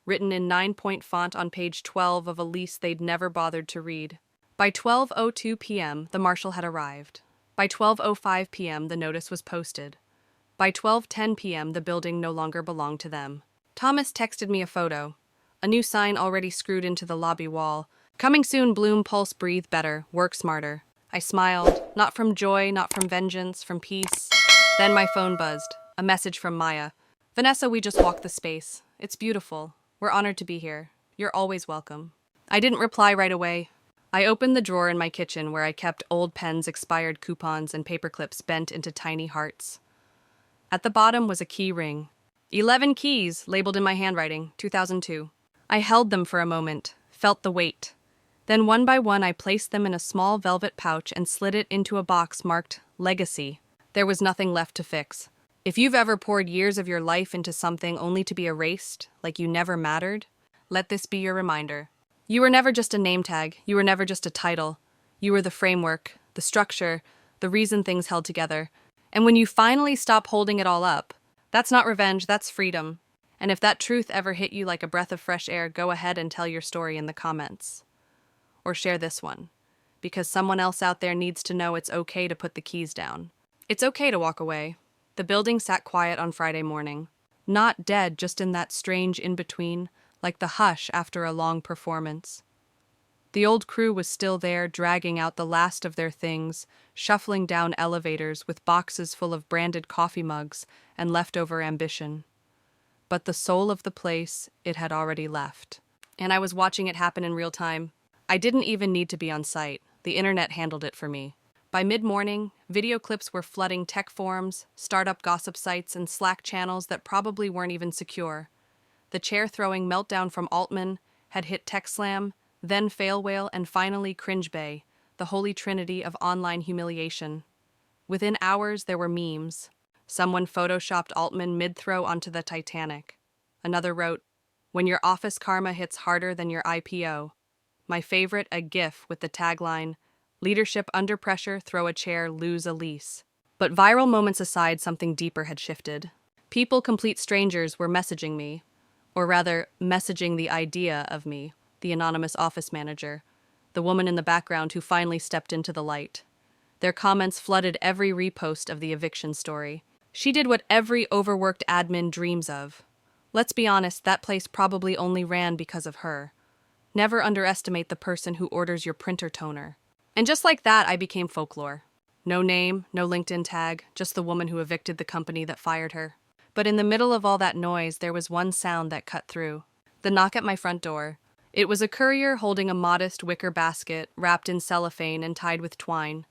Speaker 1: written in 9-point font on page 12 of a lease they'd never bothered to read. By 12:02 p.m., the marshal had arrived. By 12:05 p.m., the notice was posted. By 12:10 p.m., the building no longer belonged to them. Thomas texted me a photo. A new sign already screwed into the lobby wall. "Coming soon, Bloom, pulse, breathe better, work smarter." I smiled, not from joy, not from vengeance, from peace. Then my phone buzzed. A message from Maya. "Vanessa, we just walked the space. It's beautiful. We're honored to be here. You're always welcome." I didn't reply right away. I opened the drawer in my kitchen where I kept old pens, expired coupons, and paper clips bent into tiny hearts. At the bottom was a key ring. 11 keys, labeled in my handwriting, 2002. I held them for a moment, felt the weight. Then one by one I placed them in a small velvet pouch and slid it into a box marked Legacy. There was nothing left to fix. If you've ever poured years of your life into something only to be erased, like you never mattered, let this be your reminder. You were never just a name tag. You were never just a title. You were the framework, the structure, the reason things held together. And when you finally stop holding it all up, that's not revenge, that's freedom. And if that truth ever hit you like a breath of fresh air, go ahead and tell your story in the comments. Or share this one, because someone else out there needs to know it's okay to put the keys down. It's okay to walk away. The building sat quiet on Friday morning. Not dead, just in that strange in-between, like the hush after a long performance. The old crew was still there, dragging out the last of their things, shuffling down elevators with boxes full of branded coffee mugs and leftover ambition. But the soul of the place, it had already left. And I was watching it happen in real time. I didn't even need to be on site. The internet handled it for me. By mid-morning, video clips were flooding tech forums, startup gossip sites, and Slack channels that probably weren't even secure. The chair-throwing meltdown from Altman had hit TechSlam, then Fail Whale, and finally Cringe Bay, the holy trinity of online humiliation. Within hours, there were memes. Someone photoshopped Altman mid-throw onto the Titanic. Another wrote, "When your office karma hits harder than your IPO." My favorite, a GIF with the tagline, "Leadership under pressure, throw a chair, lose a lease." But viral moments aside, something deeper had shifted. People, complete strangers, were messaging me. Or rather, messaging the idea of me, the anonymous office manager, the woman in the background who finally stepped into the light. Their comments flooded every repost of the eviction story. She did what every overworked admin dreams of. Let's be honest, that place probably only ran because of her. Never underestimate the person who orders your printer toner. And just like that, I became folklore. No name, no LinkedIn tag, just the woman who evicted the company that fired her. But in the middle of all that noise, there was one sound that cut through. The knock at my front door. It was a courier holding a modest wicker basket wrapped in cellophane and tied with twine.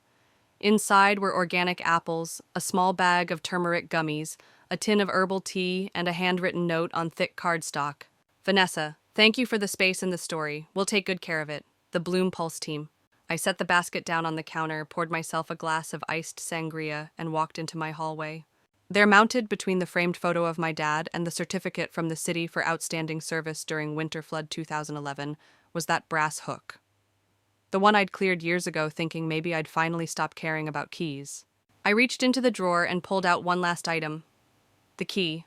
Speaker 1: Inside were organic apples, a small bag of turmeric gummies, a tin of herbal tea, and a handwritten note on thick cardstock. "Vanessa, thank you for the space and the story. We'll take good care of it. The Bloom Pulse team." I set the basket down on the counter, poured myself a glass of iced sangria, and walked into my hallway. There, mounted between the framed photo of my dad and the certificate from the city for outstanding service during winter flood 2011, was that brass hook. The one I'd cleared years ago, thinking maybe I'd finally stop caring about keys. I reached into the drawer and pulled out one last item. The key.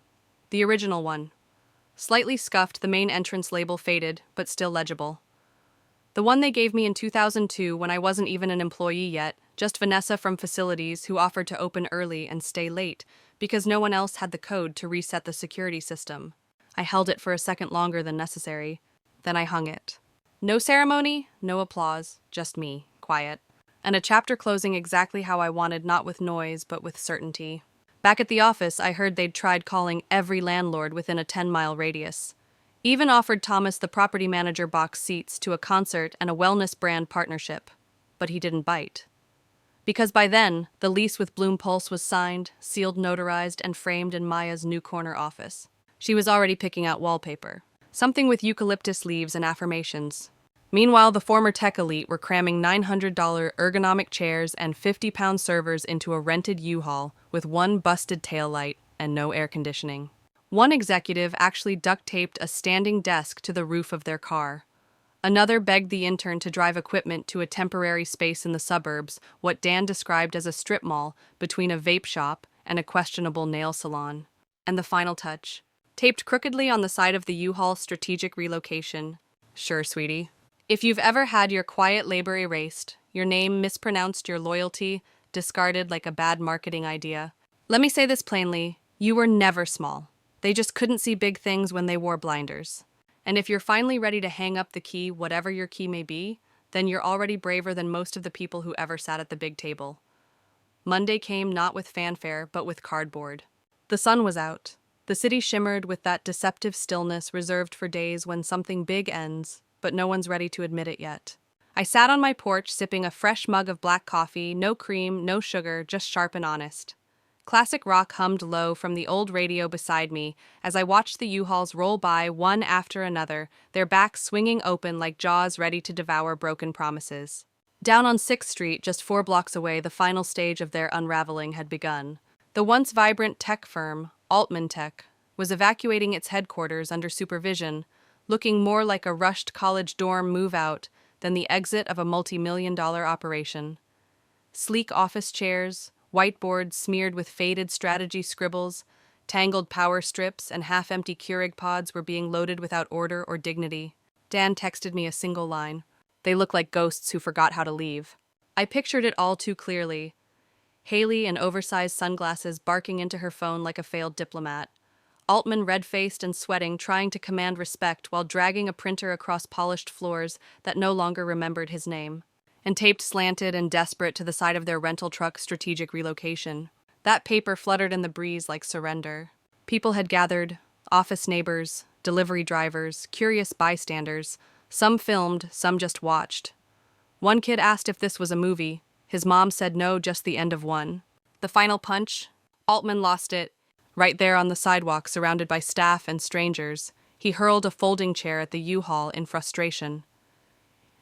Speaker 1: The original one. Slightly scuffed, the main entrance label faded, but still legible. The one they gave me in 2002 when I wasn't even an employee yet, just Vanessa from facilities who offered to open early and stay late because no one else had the code to reset the security system. I held it for a second longer than necessary. Then I hung it. No ceremony, no applause, just me, quiet. And a chapter closing exactly how I wanted, not with noise, but with certainty. Back at the office, I heard they'd tried calling every landlord within a 10-mile radius. Even offered Thomas the property manager box seats to a concert and a wellness brand partnership. But he didn't bite. Because by then, the lease with Bloom Pulse was signed, sealed, notarized, and framed in Maya's new corner office. She was already picking out wallpaper. Something with eucalyptus leaves and affirmations. Meanwhile, the former tech elite were cramming $900 ergonomic chairs and 50-pound servers into a rented U-Haul with one busted taillight and no air conditioning. One executive actually duct-taped a standing desk to the roof of their car. Another begged the intern to drive equipment to a temporary space in the suburbs, what Dan described as a strip mall between a vape shop and a questionable nail salon. And the final touch. Taped crookedly on the side of the U-Haul strategic relocation. Sure, sweetie. If you've ever had your quiet labor erased, your name mispronounced, your loyalty discarded like a bad marketing idea, let me say this plainly, you were never small. They just couldn't see big things when they wore blinders. And if you're finally ready to hang up the key, whatever your key may be, then you're already braver than most of the people who ever sat at the big table. Monday came not with fanfare, but with cardboard. The sun was out. The city shimmered with that deceptive stillness reserved for days when something big ends, but no one's ready to admit it yet. I sat on my porch sipping a fresh mug of black coffee, no cream, no sugar, just sharp and honest. Classic rock hummed low from the old radio beside me as I watched the U-Hauls roll by one after another, their backs swinging open like jaws ready to devour broken promises. Down on 6th Street, just 4 blocks away, the final stage of their unraveling had begun. The once vibrant tech firm, Altman Tech, was evacuating its headquarters under supervision, looking more like a rushed college dorm move-out than the exit of a multi-million-dollar operation. Sleek office chairs, whiteboards smeared with faded strategy scribbles, tangled power strips, and half-empty Keurig pods were being loaded without order or dignity. Dan texted me a single line. They look like ghosts who forgot how to leave. I pictured it all too clearly. Haley in oversized sunglasses barking into her phone like a failed diplomat. Altman red-faced and sweating, trying to command respect while dragging a printer across polished floors that no longer remembered his name. And taped slanted and desperate to the side of their rental truck strategic relocation. That paper fluttered in the breeze like surrender. People had gathered, office neighbors, delivery drivers, curious bystanders. Some filmed, some just watched. One kid asked if this was a movie. His mom said no, just the end of one. The final punch? Altman lost it. Right there on the sidewalk, surrounded by staff and strangers, he hurled a folding chair at the U-Haul in frustration.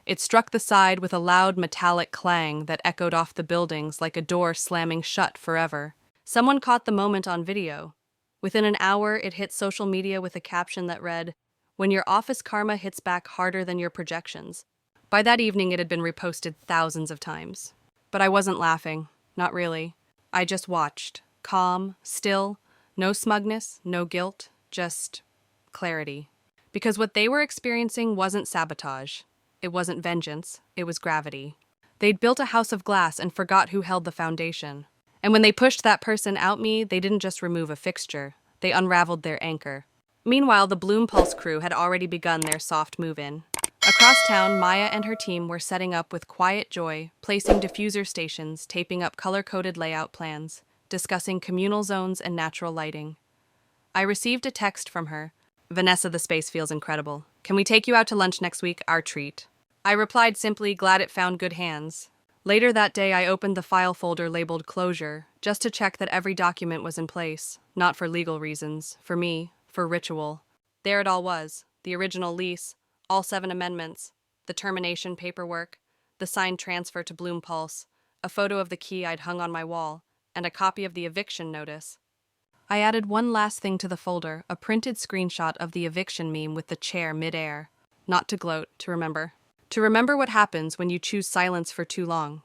Speaker 1: It struck the side with a loud metallic clang that echoed off the buildings like a door slamming shut forever. Someone caught the moment on video. Within an hour, it hit social media with a caption that read, "When your office karma hits back harder than your projections." By that evening, it had been reposted thousands of times. But I wasn't laughing. Not really. I just watched. Calm, still, no smugness, no guilt, just clarity. Because what they were experiencing wasn't sabotage. It wasn't vengeance. It was gravity. They'd built a house of glass and forgot who held the foundation. And when they pushed that person out me, they didn't just remove a fixture. They unraveled their anchor. Meanwhile, the Bloom Pulse crew had already begun their soft move-in. Across town, Maya and her team were setting up with quiet joy, placing diffuser stations, taping up color-coded layout plans, discussing communal zones and natural lighting. I received a text from her. "Vanessa, the space feels incredible. Can we take you out to lunch next week? Our treat." I replied simply, glad it found good hands. Later that day, I opened the file folder labeled Closure, just to check that every document was in place, not for legal reasons, for me, for ritual. There it all was, the original lease, all 7 amendments, the termination paperwork, the signed transfer to Bloom Pulse, a photo of the key I'd hung on my wall, and a copy of the eviction notice. I added one last thing to the folder, a printed screenshot of the eviction meme with the chair midair. Not to gloat, to remember. To remember what happens when you choose silence for too long.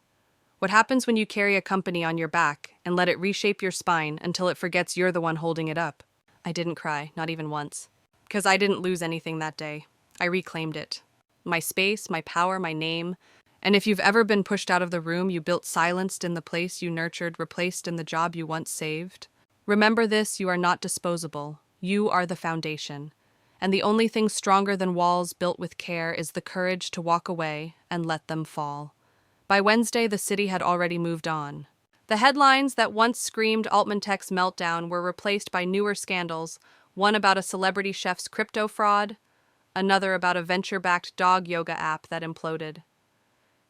Speaker 1: What happens when you carry a company on your back and let it reshape your spine until it forgets you're the one holding it up. I didn't cry, not even once. Because I didn't lose anything that day. I reclaimed it. My space, my power, my name. And if you've ever been pushed out of the room you built, silenced in the place you nurtured, replaced in the job you once saved, remember this: you are not disposable. You are the foundation. And the only thing stronger than walls built with care is the courage to walk away and let them fall. By Wednesday, the city had already moved on. The headlines that once screamed Altman Tech's meltdown were replaced by newer scandals, one about a celebrity chef's crypto fraud, another about a venture-backed dog yoga app that imploded.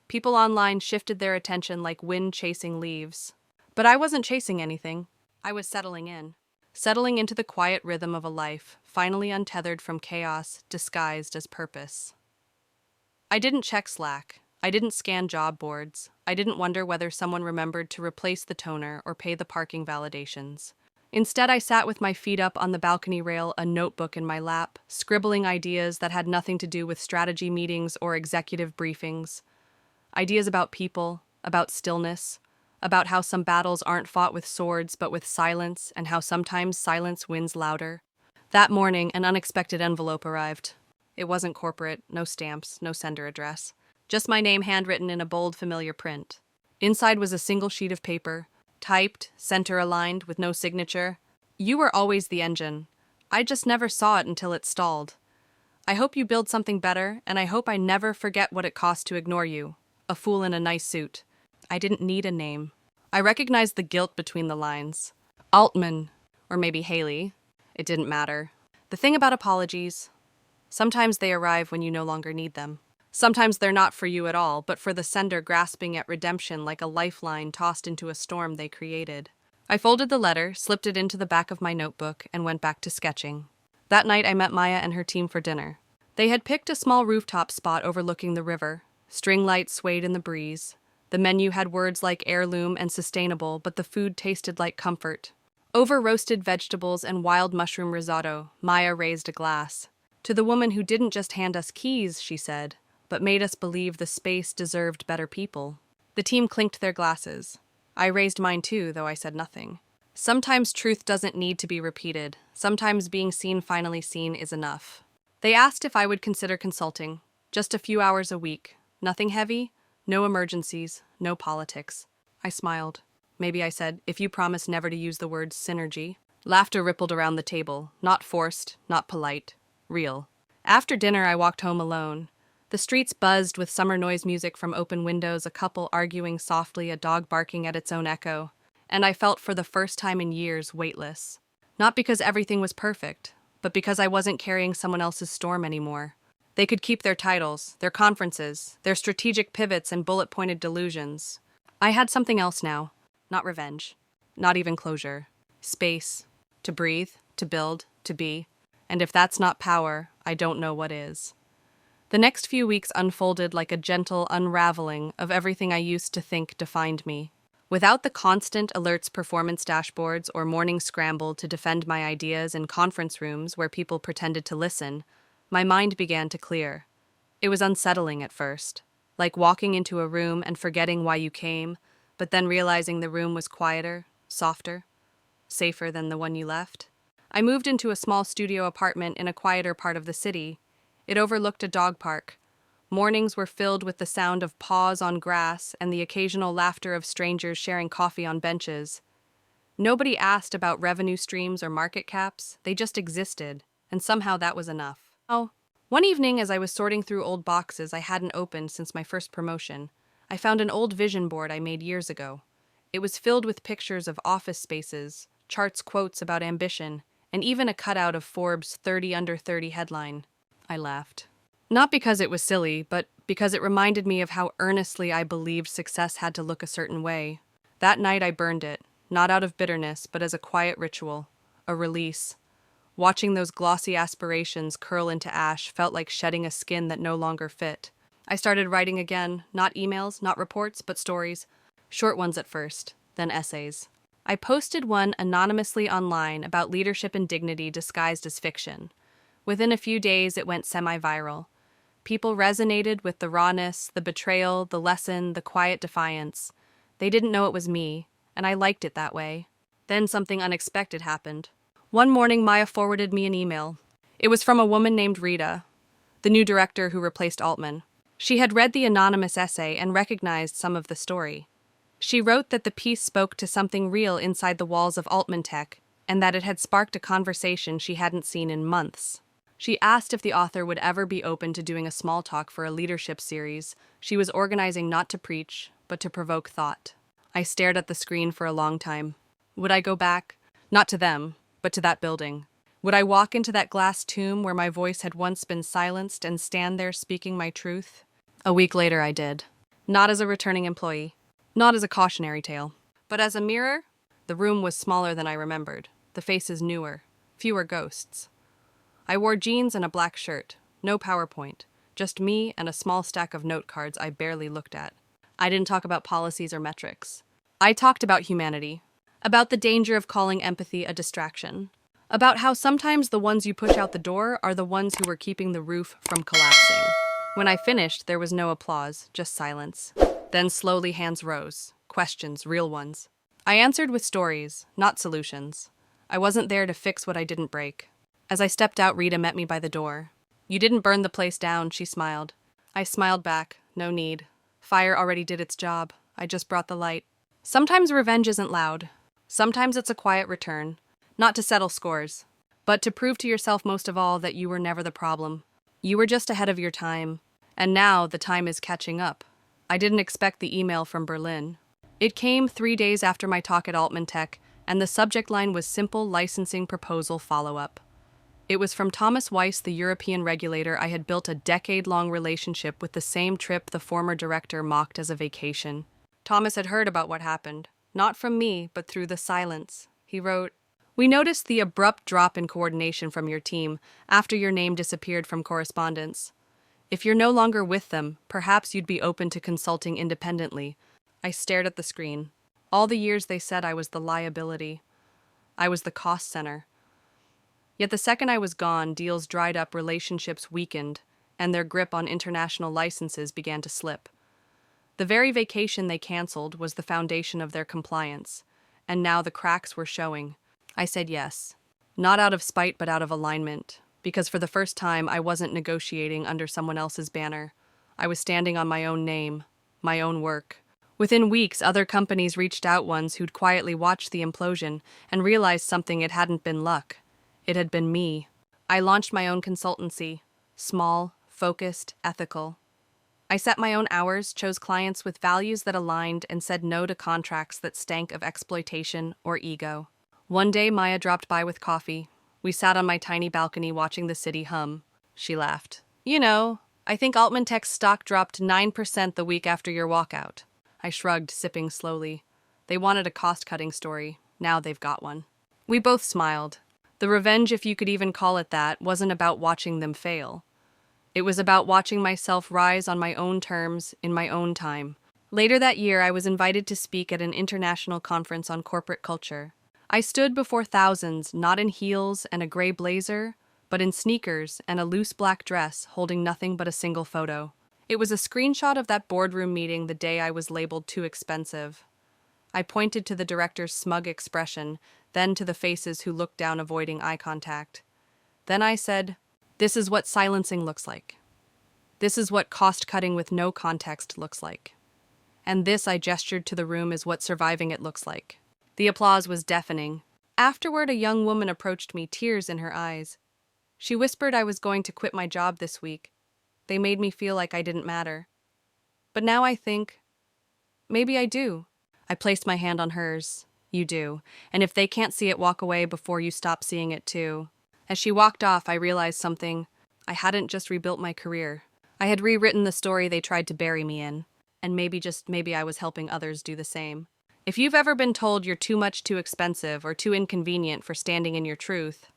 Speaker 1: People online shifted their attention like wind chasing leaves. But I wasn't chasing anything. I was settling in. Settling into the quiet rhythm of a life, finally untethered from chaos, disguised as purpose. I didn't check Slack. I didn't scan job boards. I didn't wonder whether someone remembered to replace the toner or pay the parking validations. Instead, I sat with my feet up on the balcony rail, a notebook in my lap, scribbling ideas that had nothing to do with strategy meetings or executive briefings. Ideas about people, about stillness, about how some battles aren't fought with swords but with silence, and how sometimes silence wins louder. That morning, an unexpected envelope arrived. It wasn't corporate, no stamps, no sender address. Just my name handwritten in a bold, familiar print. Inside was a single sheet of paper, typed, center-aligned, with no signature. You were always the engine. I just never saw it until it stalled. I hope you build something better, and I hope I never forget what it cost to ignore you. A fool in a nice suit. I didn't need a name. I recognized the guilt between the lines. Altman, or maybe Haley. It didn't matter. The thing about apologies, sometimes they arrive when you no longer need them. Sometimes they're not for you at all, but for the sender grasping at redemption like a lifeline tossed into a storm they created. I folded the letter, slipped it into the back of my notebook, and went back to sketching. That night I met Maya and her team for dinner. They had picked a small rooftop spot overlooking the river. String lights swayed in the breeze. The menu had words like heirloom and sustainable, but the food tasted like comfort. Over roasted vegetables and wild mushroom risotto, Maya raised a glass. To the woman who didn't just hand us keys, she said, but made us believe the space deserved better people. The team clinked their glasses. I raised mine too, though I said nothing. Sometimes truth doesn't need to be repeated. Sometimes being seen, finally seen, is enough. They asked if I would consider consulting. Just a few hours a week. Nothing heavy, no emergencies, no politics. I smiled. Maybe I said, if you promise never to use the word synergy. Laughter rippled around the table, not forced, not polite, real. After dinner, I walked home alone. The streets buzzed with summer noise music from open windows, a couple arguing softly, a dog barking at its own echo. And I felt for the first time in years weightless. Not because everything was perfect, but because I wasn't carrying someone else's storm anymore. They could keep their titles, their conferences, their strategic pivots and bullet-pointed delusions. I had something else now. Not revenge. Not even closure. Space. To breathe, to build, to be. And if that's not power, I don't know what is. The next few weeks unfolded like a gentle unraveling of everything I used to think defined me. Without the constant alerts, performance dashboards, or morning scramble to defend my ideas in conference rooms where people pretended to listen, my mind began to clear. It was unsettling at first, like walking into a room and forgetting why you came, but then realizing the room was quieter, softer, safer than the one you left. I moved into a small studio apartment in a quieter part of the city. It overlooked a dog park. Mornings were filled with the sound of paws on grass and the occasional laughter of strangers sharing coffee on benches. Nobody asked about revenue streams or market caps. They just existed, and somehow that was enough. Oh, one evening as I was sorting through old boxes I hadn't opened since my first promotion, I found an old vision board I made years ago. It was filled with pictures of office spaces, charts, quotes about ambition, and even a cutout of Forbes' 30 Under 30 headline. I laughed. Not because it was silly, but because it reminded me of how earnestly I believed success had to look a certain way. That night I burned it, not out of bitterness, but as a quiet ritual, a release. Watching those glossy aspirations curl into ash felt like shedding a skin that no longer fit. I started writing again, not emails, not reports, but stories. Short ones at first, then essays. I posted one anonymously online about leadership and dignity disguised as fiction. Within a few days, it went semi-viral. People resonated with the rawness, the betrayal, the lesson, the quiet defiance. They didn't know it was me, and I liked it that way. Then something unexpected happened. One morning, Maya forwarded me an email. It was from a woman named Rita, the new director who replaced Altman. She had read the anonymous essay and recognized some of the story. She wrote that the piece spoke to something real inside the walls of Altman Tech, and that it had sparked a conversation she hadn't seen in months. She asked if the author would ever be open to doing a small talk for a leadership series she was organizing, not to preach, but to provoke thought. I stared at the screen for a long time. Would I go back? Not to them, but to that building. Would I walk into that glass tomb where my voice had once been silenced and stand there speaking my truth? A week later, I did. Not as a returning employee, not as a cautionary tale, but as a mirror. The room was smaller than I remembered, the faces newer, fewer ghosts. I wore jeans and a black shirt, no PowerPoint, just me and a small stack of note cards I barely looked at. I didn't talk about policies or metrics. I talked about humanity, about the danger of calling empathy a distraction, about how sometimes the ones you push out the door are the ones who were keeping the roof from collapsing. When I finished, there was no applause, just silence. Then slowly hands rose. Questions, real ones. I answered with stories, not solutions. I wasn't there to fix what I didn't break. As I stepped out, Rita met me by the door. "You didn't burn the place down," she smiled. I smiled back. No need. Fire already did its job. I just brought the light. Sometimes revenge isn't loud. Sometimes it's a quiet return. Not to settle scores, but to prove to yourself most of all that you were never the problem. You were just ahead of your time. And now the time is catching up. I didn't expect the email from Berlin. It came 3 days after my talk at Altman Tech, and the subject line was simple licensing proposal follow-up. It was from Thomas Weiss, the European regulator I had built a decade-long relationship with, the same trip the former director mocked as a vacation. Thomas had heard about what happened, not from me, but through the silence. He wrote, "We noticed the abrupt drop in coordination from your team after your name disappeared from correspondence. If you're no longer with them, perhaps you'd be open to consulting independently." I stared at the screen. All the years they said I was the liability. I was the cost center. Yet the second I was gone, deals dried up, relationships weakened, and their grip on international licenses began to slip. The very vacation they canceled was the foundation of their compliance, and now the cracks were showing. I said yes. Not out of spite, but out of alignment. Because for the first time, I wasn't negotiating under someone else's banner. I was standing on my own name, my own work. Within weeks, other companies reached out, ones who'd quietly watched the implosion and realized something. It hadn't been luck. It had been me. I launched my own consultancy. Small, focused, ethical. I set my own hours, chose clients with values that aligned, and said no to contracts that stank of exploitation or ego. One day, Maya dropped by with coffee. We sat on my tiny balcony watching the city hum. She laughed. "You know, I think Altman Tech's stock dropped 9% the week after your walkout." I shrugged, sipping slowly. They wanted a cost-cutting story. Now they've got one. We both smiled. The revenge, if you could even call it that, wasn't about watching them fail. It was about watching myself rise on my own terms, in my own time. Later that year, I was invited to speak at an international conference on corporate culture. I stood before thousands, not in heels and a gray blazer, but in sneakers and a loose black dress, holding nothing but a single photo. It was a screenshot of that boardroom meeting the day I was labeled too expensive. I pointed to the director's smug expression, then to the faces who looked down, avoiding eye contact. Then I said, "This is what silencing looks like. This is what cost-cutting with no context looks like. And this," I gestured to the room, "is what surviving it looks like." The applause was deafening. Afterward, a young woman approached me, tears in her eyes. She whispered I was going to quit my job this week. They made me feel like I didn't matter. But now I think, maybe I do. I placed my hand on hers. "You do. And if they can't see it, walk away before you stop seeing it too." As she walked off, I realized something. I hadn't just rebuilt my career. I had rewritten the story they tried to bury me in. And maybe I was helping others do the same. If you've ever been told you're too much, too expensive, or too inconvenient for standing in your truth,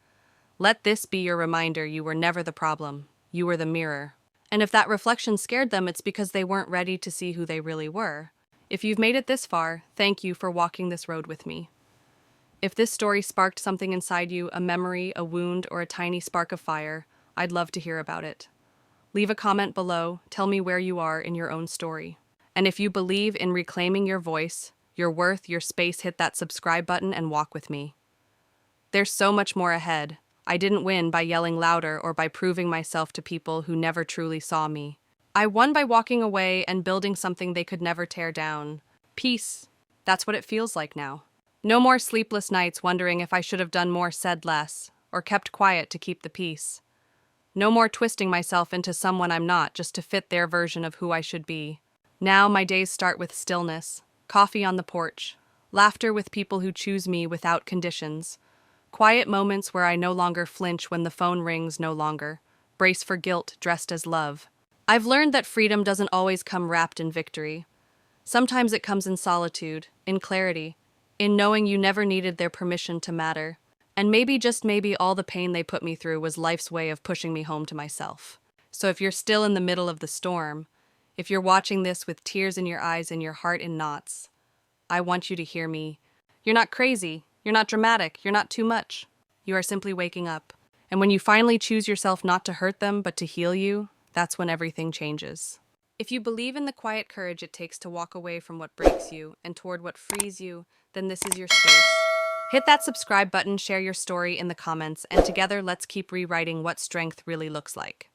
Speaker 1: let this be your reminder: you were never the problem. You were the mirror. And if that reflection scared them, it's because they weren't ready to see who they really were. If you've made it this far, thank you for walking this road with me. If this story sparked something inside you, a memory, a wound, or a tiny spark of fire, I'd love to hear about it. Leave a comment below, tell me where you are in your own story. And if you believe in reclaiming your voice, your worth, your space, hit that subscribe button and walk with me. There's so much more ahead. I didn't win by yelling louder or by proving myself to people who never truly saw me. I won by walking away and building something they could never tear down. Peace. That's what it feels like now. No more sleepless nights wondering if I should have done more, said less, or kept quiet to keep the peace. No more twisting myself into someone I'm not just to fit their version of who I should be. Now my days start with stillness, coffee on the porch, laughter with people who choose me without conditions, quiet moments where I no longer flinch when the phone rings, no longer brace for guilt dressed as love. I've learned that freedom doesn't always come wrapped in victory. Sometimes it comes in solitude, in clarity, in knowing you never needed their permission to matter. And maybe, just maybe, all the pain they put me through was life's way of pushing me home to myself. So if you're still in the middle of the storm, if you're watching this with tears in your eyes and your heart in knots, I want you to hear me. You're not crazy, you're not dramatic, you're not too much. You are simply waking up. And when you finally choose yourself not to hurt them but to heal you, that's when everything changes. If you believe in the quiet courage it takes to walk away from what breaks you and toward what frees you, then this is your space. Hit that subscribe button, share your story in the comments, and together let's keep rewriting what strength really looks like.